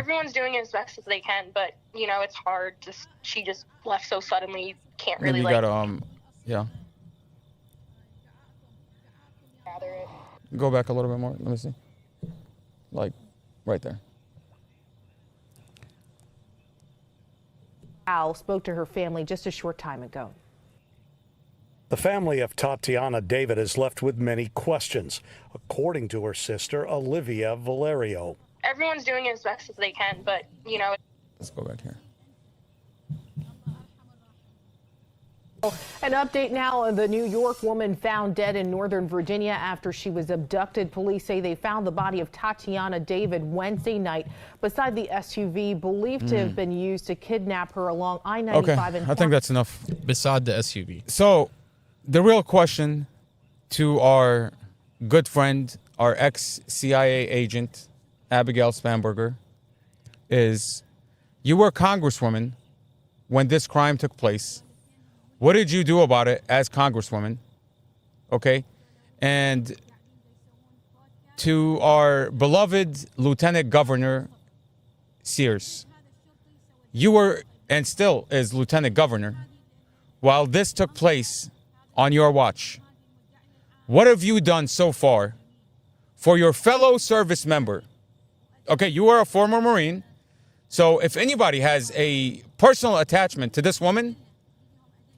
Everyone's doing it as best as they can, but, you know, it's hard. She just left so suddenly. You can't really, you gotta, yeah. gather it. Go back a little bit more. Let me see. Like, right there. Al spoke to her family just a short time ago. The family of Tatiana David is left with many questions, according to her sister, Olivia Valerio. Everyone's doing it as best as they can, but, you know. Let's go back here. An update now. The New York woman found dead in Northern Virginia after she was abducted. Police say they found the body of Tatiana David Wednesday night beside the SUV believed to have been used to kidnap her along I-95. Okay, I think that's enough. Beside the SUV. So, the real question to our good friend, our ex-CIA agent, Abigail Spanberger, is you were a congresswoman when this crime took place. What did you do about it as congresswoman? Okay. And to our beloved Lieutenant Governor Sears, you were and still is Lieutenant Governor while this took place on your watch. What have you done so far for your fellow service member? Okay, you are a former Marine. So if anybody has a personal attachment to this woman,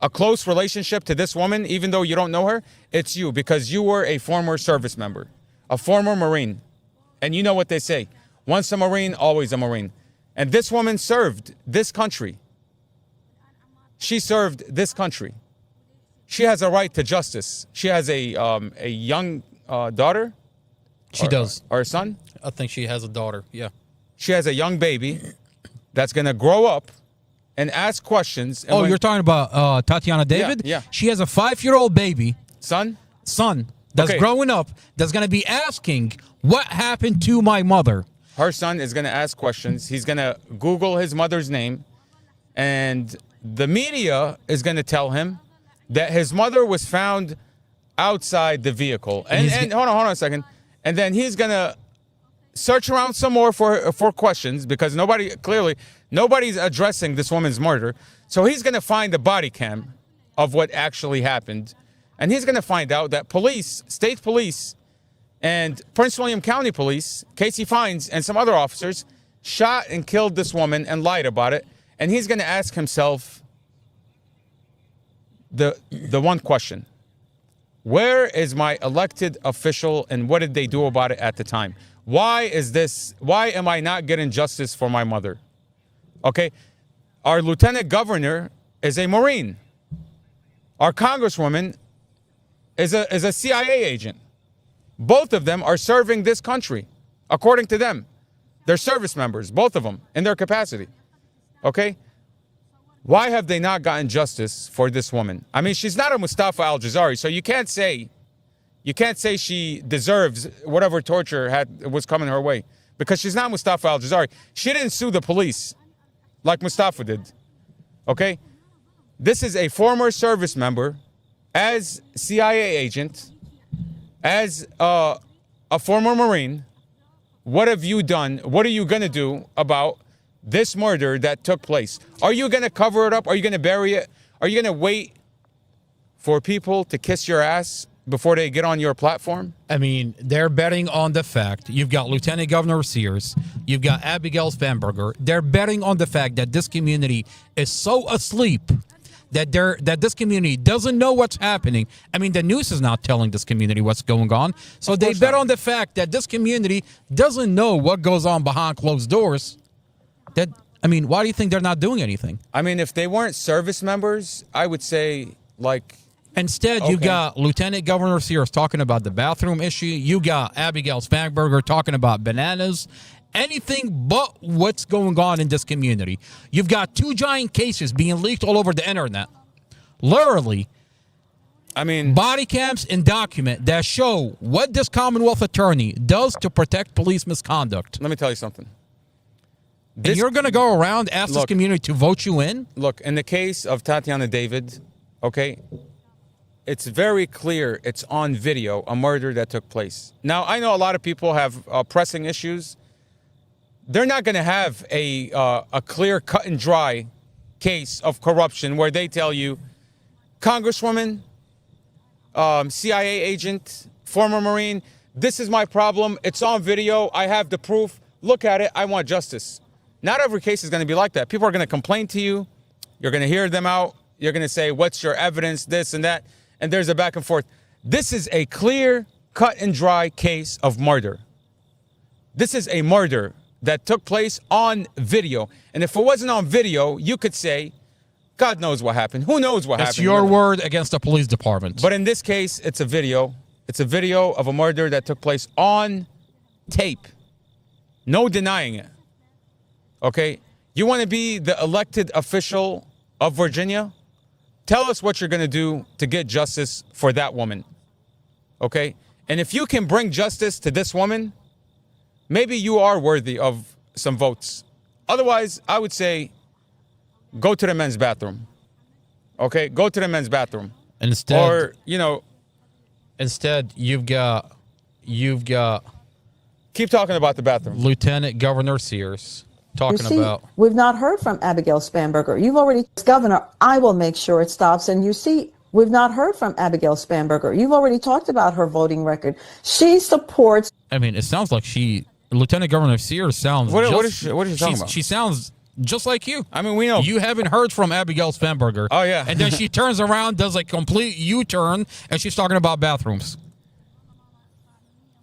a close relationship to this woman, even though you don't know her, it's you, because you were a former service member, a former Marine. And you know what they say, once a Marine, always a Marine. And this woman served this country. She served this country. She has a right to justice. She has a young daughter. She does. Or a son. I think she has a daughter, yeah. She has a young baby that's going to grow up and ask questions. And you're talking about Tatiana David? Yeah. She has a 5-year-old baby. Son that's growing up, that's going to be asking, what happened to my mother? Her son is going to ask questions. He's going to Google his mother's name. And the media is going to tell him that his mother was found outside the vehicle. And hold on a second. And then he's going to search around some more for questions, because nobody's addressing this woman's murder. So he's going to find the body cam of what actually happened. And he's going to find out that police, state police, and Prince William County Police, Casey Fines, and some other officers shot and killed this woman and lied about it. And he's going to ask himself the one question: where is my elected official, and what did they do about it at the time? Why am I not getting justice for my mother? Okay, our Lieutenant Governor is a Marine. Our Congresswoman is a CIA agent. Both of them are serving this country, according to them. They're service members, both of them, in their capacity. Okay? Why have they not gotten justice for this woman? I mean, she's not a Mustafa al-Jazari, so you can't say she deserves whatever torture was coming her way, because she's not Mustafa al-Jazari. She didn't sue the police like Mustafa did. Okay? This is a former service member, as CIA agent, as a former Marine. What have you done? What are you going to do about this murder that took place? Are you going to cover it up? Are you going to bury it? Are you going to wait for people to kiss your ass before they get on your platform? I mean, they're betting on the fact, you've got Lieutenant Governor Sears, you've got Abigail Spanberger. They're betting on the fact that this community is so asleep that this community doesn't know what's happening. I mean, the news is not telling this community what's going on. So they bet on the fact that this community doesn't know what goes on behind closed doors. I mean, why do you think they're not doing anything? I mean, if they weren't service members, I would say, like... Instead, you got Lieutenant Governor Sears talking about the bathroom issue. You got Abigail Spanberger talking about bananas. Anything but what's going on in this community. You've got 2 giant cases being leaked all over the internet. Literally. I mean, body cams and document that show what this Commonwealth attorney does to protect police misconduct. Let me tell you something. And you're going to go around ask this community to vote you in? Look, in the case of Tatiana David, okay, it's very clear, it's on video, a murder that took place. Now, I know a lot of people have pressing issues. they're not going to have a clear, cut and dry case of corruption where they tell you, Congresswoman, CIA agent, former Marine, this is my problem. It's on video. I have the proof. Look at it. I want justice. Not every case is going to be like that. People are going to complain to you. You're going to hear them out. You're going to say, what's your evidence, this and that. And there's a back and forth. This is a clear, cut and dry case of murder. This is a murder that took place on video. And if it wasn't on video, you could say, God knows what happened. Who knows what happened? It's your word against the police department. But in this case, it's a video. It's a video of a murder that took place on tape. No denying it. Okay? You want to be the elected official of Virginia? Tell us what you're going to do to get justice for that woman. Okay? And if you can bring justice to this woman, maybe you are worthy of some votes. Otherwise, I would say, go to the men's bathroom. Okay? Go to the men's bathroom. Instead, or, you know, instead you've got keep talking about the bathroom. Lieutenant Governor Sears talking about. We've not heard from Abigail Spanberger. You've already, Governor, I will make sure it stops. And you see, we've not heard from Abigail Spanberger. You've already talked about her voting record. She supports. I mean, it sounds like Lieutenant Governor Sears sounds. What is she talking about? She sounds just like you. I mean, we know. You haven't heard from Abigail Spanberger. Oh, yeah. And then she turns around, does a complete U-turn, and she's talking about bathrooms.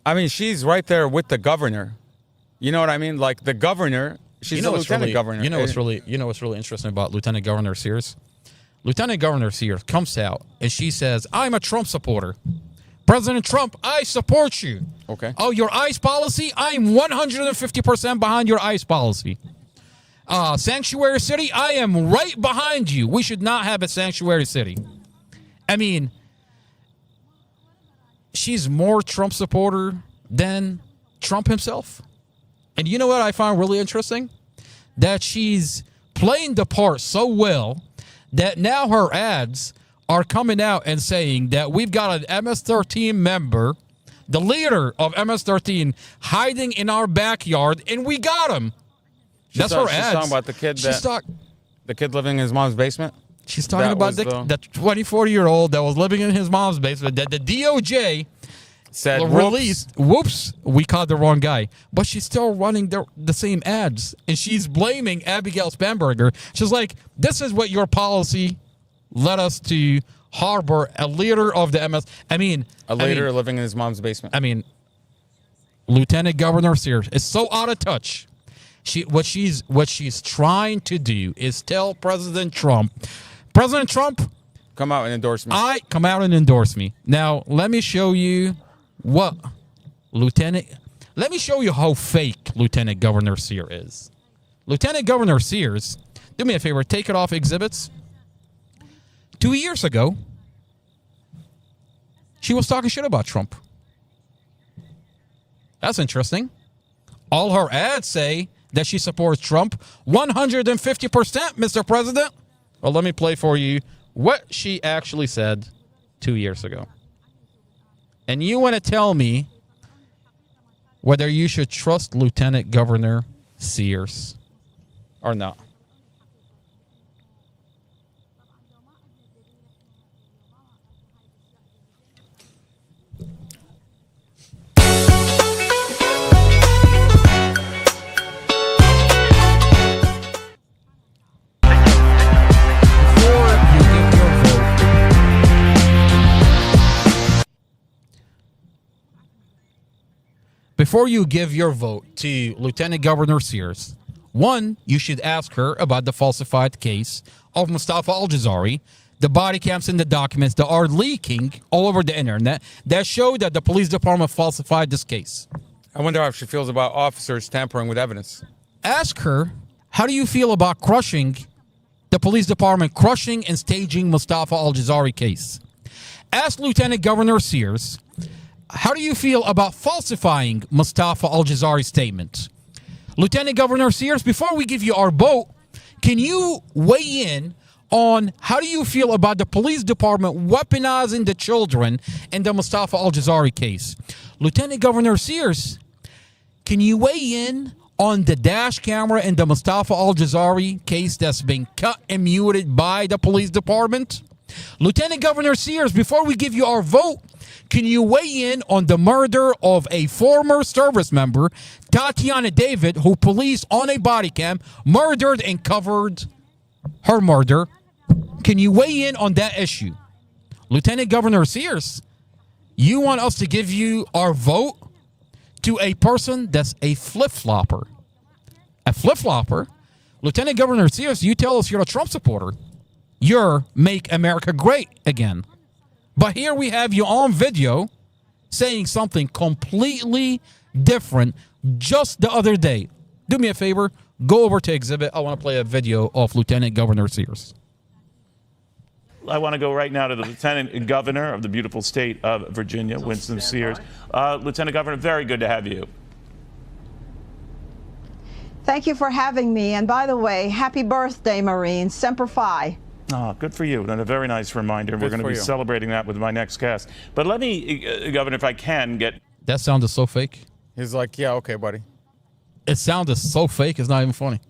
I mean, she's right there with the governor. You know what I mean? Like the governor, she's the lieutenant governor. You know what's really interesting about Lieutenant Governor Sears? Lieutenant Governor Sears comes out and she says, "I'm a Trump supporter. President Trump, I support you." Okay. Oh, your ICE policy? I'm 150% behind your ICE policy. Sanctuary city? I am right behind you. We should not have a sanctuary city. I mean, she's more Trump supporter than Trump himself. And you know what I find really interesting? That she's playing the part so well that now her ads are coming out and saying that we've got an MS-13 member, the leader of MS-13, hiding in our backyard, and we got him. That's her ads. She's talking about the kid living in his mom's basement? She's talking about the 24-year-old that was living in his mom's basement that the DOJ said released. Whoops, we caught the wrong guy. But she's still running the same ads. And she's blaming Abigail Spanberger. She's like, this is what your policy led us to harbor a leader of the MS. I mean, living in his mom's basement. I mean, Lieutenant Governor Sears is so out of touch. What she's trying to do is tell President Trump, come out and endorse me. Come out and endorse me. Now, let me show you let me show you how fake Lieutenant Governor Sears is. Lieutenant Governor Sears, do me a favor, take it off exhibits. 2 years ago, she was talking shit about Trump. That's interesting. All her ads say that she supports Trump 150%, Mr. President. Well, let me play for you what she actually said 2 years ago. And you want to tell me whether you should trust Lieutenant Governor Sears or not. Before you give your vote to Lieutenant Governor Sears, one, you should ask her about the falsified case of Mustafa Al-Jazari, the body cams and the documents that are leaking all over the internet that show that the police department falsified this case. I wonder how she feels about officers tampering with evidence. Ask her, how do you feel about the police department crushing and staging Mustafa Al-Jazari case? Ask Lieutenant Governor Sears, how do you feel about falsifying Mustafa Al-Jazari's statement? Lieutenant Governor Sears, before we give you our vote, can you weigh in on how do you feel about the police department weaponizing the children in the Mustafa Al-Jazari case? Lieutenant Governor Sears, can you weigh in on the dash camera in the Mustafa Al-Jazari case that's been cut and muted by the police department? Lieutenant Governor Sears, before we give you our vote, can you weigh in on the murder of a former service member, Tatiana David, who police on a body cam murdered and covered her murder? Can you weigh in on that issue? Lieutenant Governor Sears, you want us to give you our vote to a person that's a flip-flopper. A flip-flopper? Lieutenant Governor Sears, you tell us you're a Trump supporter. You're Make America Great Again. But here we have you on video saying something completely different just the other day. Do me a favor, go over to Exhibit. I want to play a video of Lieutenant Governor Sears. I want to go right now to the Lieutenant Governor of the beautiful state of Virginia, Winston Sears. Lieutenant Governor, very good to have you. Thank you for having me. And by the way, happy birthday, Marine. Semper Fi. Oh, good for you. And a very nice reminder. We're going to be celebrating that with my next guest. But let me, Governor, if I can get... That sounded so fake. He's like, yeah, okay, buddy. It sounded so fake, it's not even funny.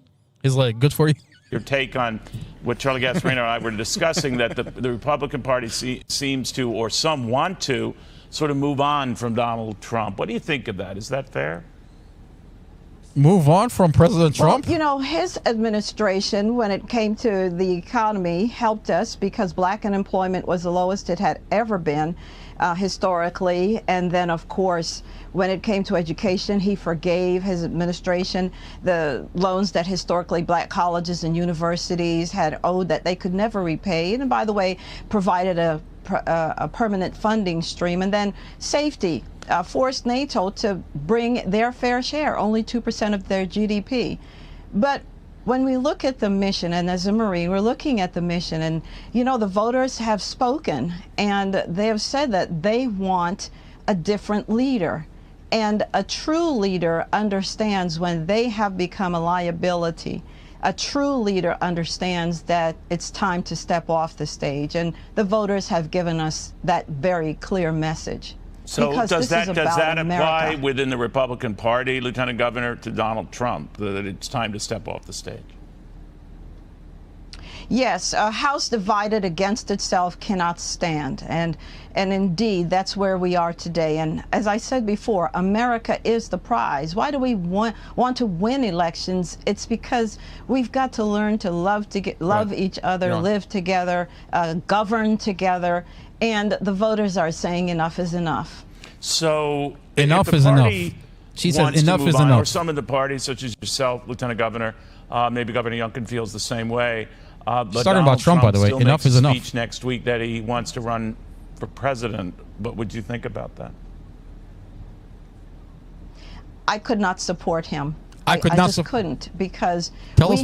He's like, good for you. Your take on what Charlie Gasparino and I were discussing, that the Republican Party seems to, or some want to, sort of move on from Donald Trump. What do you think of that? Is that fair? Move on from President Trump? Well, you know, his administration, when it came to the economy, helped us because black unemployment was the lowest it had ever been historically. And then, of course, when it came to education, he forgave his administration the loans that historically black colleges and universities had owed that they could never repay. And by the way, provided a permanent funding stream. And then safety. Forced NATO to bring their fair share, only 2% of their GDP. But when we look at the mission, and as a Marine, we're looking at the mission, and you know, the voters have spoken, and they have said that they want a different leader. And a true leader understands when they have become a liability. A true leader understands that it's time to step off the stage, and the voters have given us that very clear message. So does that apply America. within the Republican Party, Lieutenant Governor, to Donald Trump, that it's time to step off the stage? Yes, a house divided against itself cannot stand, and indeed that's where we are today. And as I said before, America is the prize. Why do we want to win elections? It's because we've got to learn to love each other, live together, govern together, and the voters are saying enough is enough. So enough is enough. She says enough is enough. Or some of the parties, such as yourself, Lieutenant Governor, maybe Governor Youngkin feels the same way. But starting about Trump, by the way, enough is enough. Speech next week that he wants to run for president. What would you think about that? I could not support him. I just couldn't, because Tell us